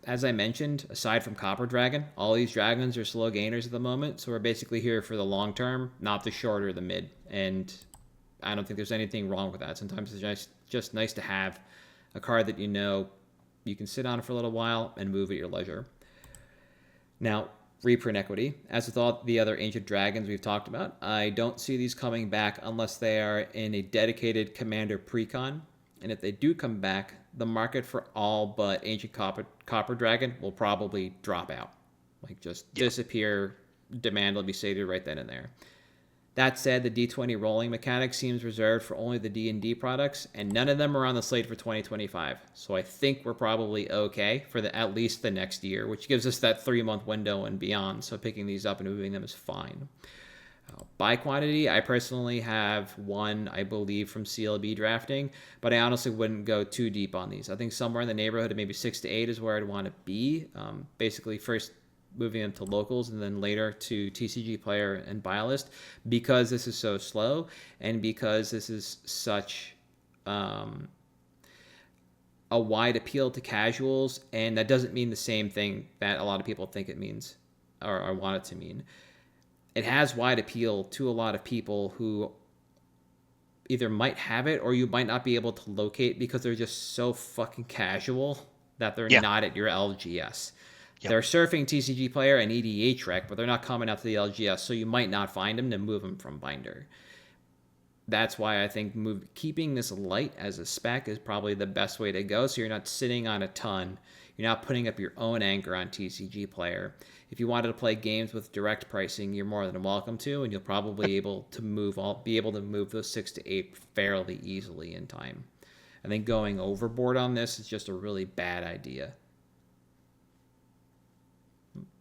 as I mentioned, aside from Copper Dragon, all these dragons are slow gainers at the moment. So we're basically here for the long term, not the short or the mid. And I don't think there's anything wrong with that. Sometimes it's just nice to have a card that you can sit on for a little while and move at your leisure. Now, reprint equity. As with all the other ancient dragons we've talked about, I don't see these coming back unless they are in a dedicated commander precon. And if they do come back, the market for all but ancient copper dragon will probably drop out. Like just disappear. Demand will be sated right then and there. That said, the D20 rolling mechanic seems reserved for only the D&D products, and none of them are on the slate for 2025. So I think we're probably okay for at least the next year, which gives us that 3-month window and beyond. So picking these up and moving them is fine. By quantity, I personally have one, I believe, from CLB drafting, but I honestly wouldn't go too deep on these. I think somewhere in the neighborhood of maybe 6 to 8 is where I'd want to be. Basically, first moving them to locals and then later to TCG Player and Buy List, because this is so slow and because this is such a wide appeal to casuals, and that doesn't mean the same thing that a lot of people think it means or want it to mean. It has wide appeal to a lot of people who either might have it or you might not be able to locate because they're just so fucking casual that they're not at your LGS. Yep. They're surfing TCG Player and EDH Rec, but they're not coming out to the LGS, so you might not find them to move them from Binder. That's why I think keeping this light as a spec is probably the best way to go, so you're not sitting on a ton. You're not putting up your own anchor on TCG Player. If you wanted to play games with direct pricing, you're more than welcome to, and you'll probably be able to move those 6 to 8 fairly easily in time. I think going overboard on this is just a really bad idea.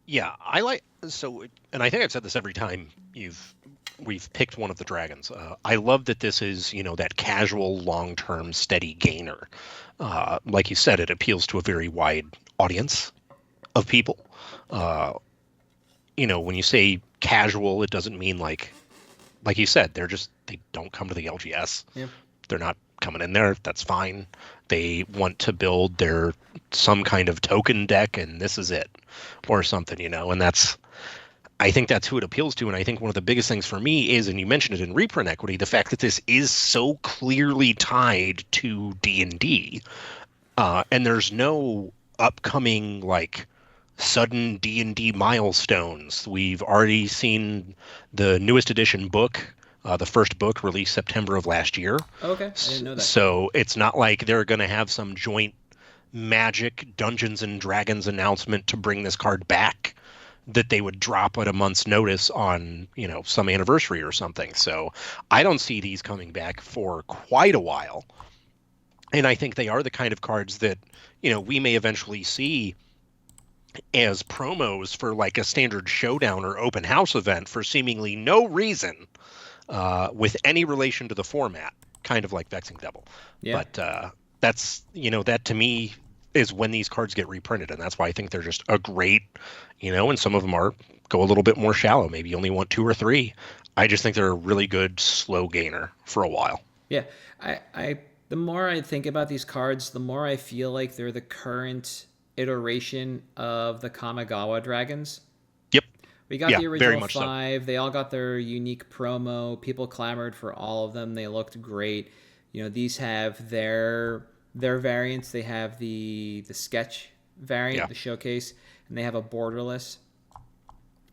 Yeah, and I think I've said this every time we've picked one of the dragons. I love that this is, that casual, long-term, steady gainer. Like you said, it appeals to a very wide audience of people. When you say casual, it doesn't mean like you said, they don't come to the LGS. Yeah. They're not coming in there. That's fine. They want to build some kind of token deck, and this is it, or something, and I think that's who it appeals to. And I think one of the biggest things for me is, and you mentioned it in reprint equity, the fact that this is so clearly tied to D&D, and there's no upcoming sudden D&D milestones. We've already seen the newest edition book, the first book, released September of last year. Okay, I didn't know that. So it's not like they're going to have some joint Magic Dungeons and Dragons announcement to bring this card back that they would drop at a month's notice on, some anniversary or something. So I don't see these coming back for quite a while. And I think they are the kind of cards that, we may eventually see as promos for a standard showdown or open house event for seemingly no reason with any relation to the format, kind of like Vexing Devil. Yeah. But that's, that to me is when these cards get reprinted. And that's why I think they're just a great, and some of them go a little bit more shallow. Maybe you only want 2 or 3. I just think they're a really good slow gainer for a while. Yeah. The more I think about these cards, the more I feel like they're the current iteration of the Kamigawa dragons. Yep. We got the original 5. So. They all got their unique promo. People clamored for all of them. They looked great. These have their variants. They have the sketch variant, the showcase, and they have a borderless.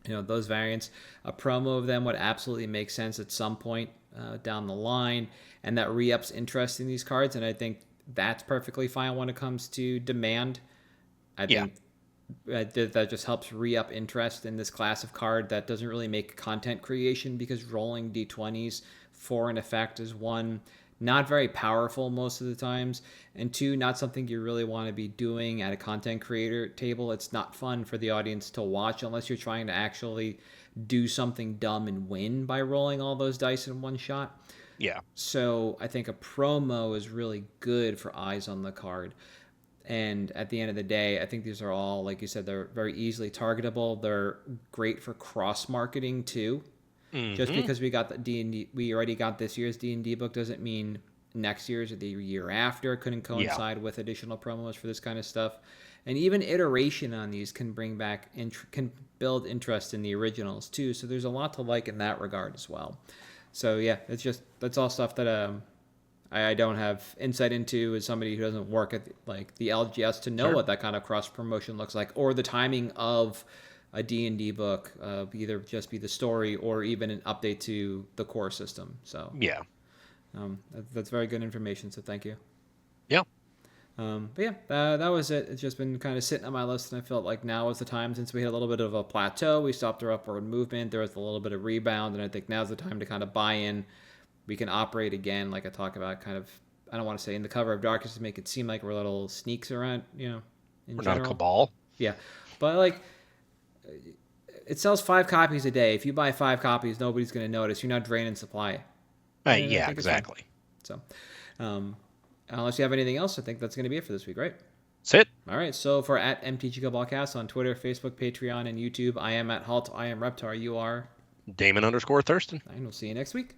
Those variants. A promo of them would absolutely make sense at some point down the line, and that re-ups interest in these cards, and I think that's perfectly fine when it comes to demand. I think that just helps re-up interest in this class of card that doesn't really make content creation, because rolling D20s for an effect is, 1, not very powerful most of the times, and 2, not something you really want to be doing at a content creator table. It's not fun for the audience to watch unless you're trying to actually do something dumb and win by rolling all those dice in one shot. Yeah. So I think a promo is really good for eyes on the card. And at the end of the day, I think these are all, like you said, they're very easily targetable. They're great for cross-marketing too. Mm-hmm. Just because we got the D&D, we already got this year's D&D book doesn't mean next year's or the year after. It couldn't coincide with additional promos for this kind of stuff. And even iteration on these can bring back, can build interest in the originals too. So there's a lot to like in that regard as well. So yeah, that's all stuff that I don't have insight into as somebody who doesn't work at the LGS to know what that kind of cross promotion looks like, or the timing of a D&D book, either just be the story or even an update to the core system. So yeah, that's very good information. So thank you. Yeah. But yeah, that was it. It's just been kind of sitting on my list, and I felt like now is the time, since we had a little bit of a plateau. We stopped our upward movement. There was a little bit of rebound, and I think now's the time to kind of buy in. We can operate again, like I talk about, kind of, I don't want to say in the cover of darkness to make it seem like we're little sneaks around, in we're general. not a cabal. Yeah, but it sells 5 copies a day. If you buy 5 copies, nobody's going to notice. You're not draining supply. Yeah, exactly. So, unless you have anything else, I think that's going to be it for this week, right? That's it. All right. So for at MtG Cabalcast on Twitter, Facebook, Patreon, and YouTube, I am at Halt. I am Reptar. You are Damon _Thurston. And we'll see you next week.